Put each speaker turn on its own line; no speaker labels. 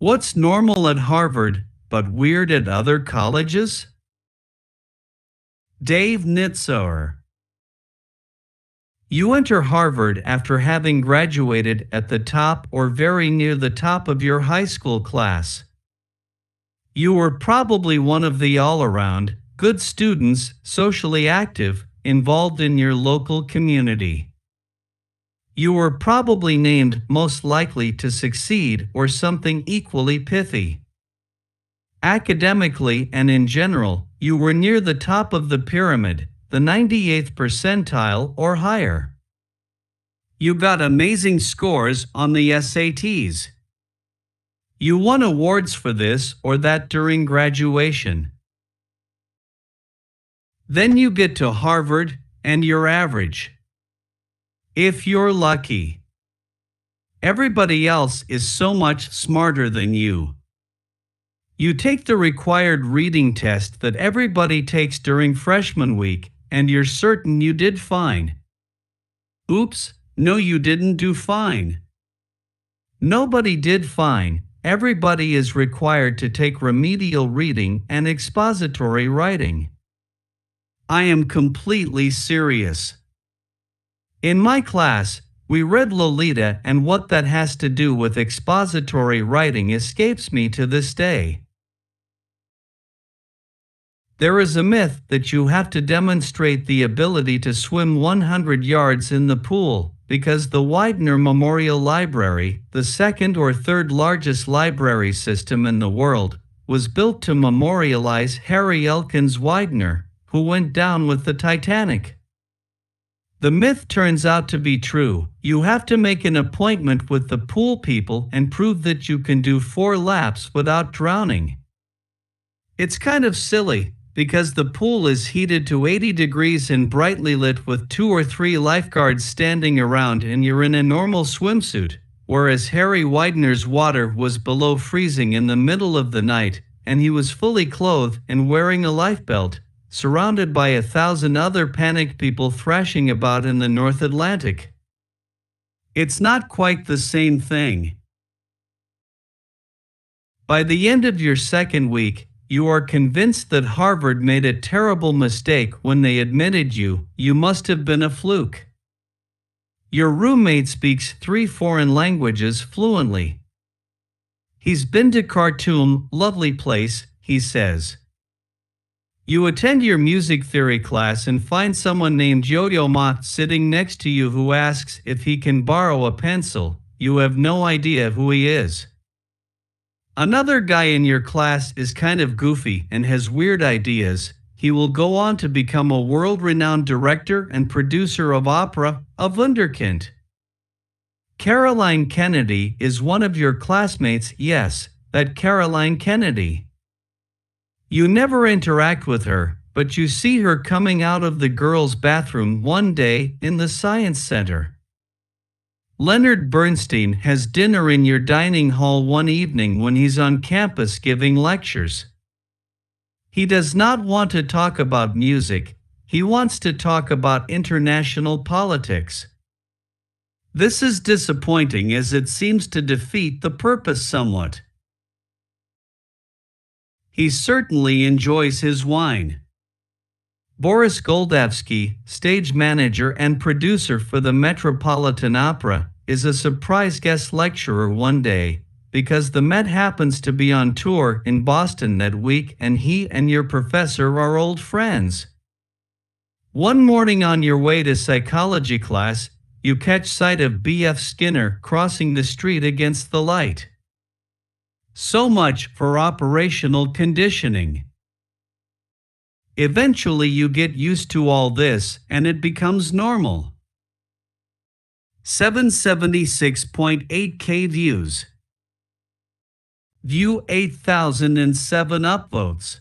What's normal at Harvard, but weird at other colleges? Dave Nitzower. You enter Harvard after having graduated at the top or very near the top of your high school class. You were probably one of the all-around, good students, socially active, involved in your local community. You were probably named most likely to succeed or something equally pithy. Academically and in general, you were near the top of the pyramid, the 98th percentile or higher. You got amazing scores on the SATs. You won awards for this or that during graduation. Then you get to Harvard, and you're average. If you're lucky. Everybody else is so much smarter than you. You take the required reading test that everybody takes during freshman week, and you're certain you did fine. Oops, no, you didn't do fine. Nobody did fine. Everybody is required to take remedial reading and expository writing. I am completely serious. In my class, we read Lolita, and what that has to do with expository writing escapes me to this day. There is a myth that you have to demonstrate the ability to swim 100 yards in the pool, because the Widener Memorial Library, the second or third largest library system in the world, was built to memorialize Harry Elkins Widener, who went down with the Titanic. The myth turns out to be true. You have to make an appointment with the pool people and prove that you can do 4 laps without drowning. It's kind of silly, because the pool is heated to 80 degrees and brightly lit with 2 or 3 lifeguards standing around, and you're in a normal swimsuit, whereas Harry Widener's water was below freezing in the middle of the night, and he was fully clothed and wearing a lifebelt, surrounded by 1,000 other panicked people thrashing about in the North Atlantic. It's not quite the same thing. By the end of your second week, you are convinced that Harvard made a terrible mistake when they admitted you. You must have been a fluke. Your roommate speaks 3 foreign languages fluently. He's been to Khartoum, lovely place, he says. You attend your music theory class and find someone named Yo-Yo Ma sitting next to you who asks if he can borrow a pencil. You have no idea who he is. Another guy in your class is kind of goofy and has weird ideas. He will go on to become a world-renowned director and producer of opera, a wunderkind. Caroline Kennedy is one of your classmates. Yes, that Caroline Kennedy. You never interact with her, but you see her coming out of the girls' bathroom one day in the Science Center. Leonard Bernstein has dinner in your dining hall one evening when he's on campus giving lectures. He does not want to talk about music, he wants to talk about international politics. This is disappointing as it seems to defeat the purpose somewhat. He certainly enjoys his wine. Boris Goldavsky, stage manager and producer for the Metropolitan Opera, is a surprise guest lecturer one day, because the Met happens to be on tour in Boston that week and he and your professor are old friends. One morning on your way to psychology class, you catch sight of B.F. Skinner crossing the street against the light. So much for operational conditioning. Eventually you get used to all this and it becomes normal. 776.8K views. View 8,007 upvotes.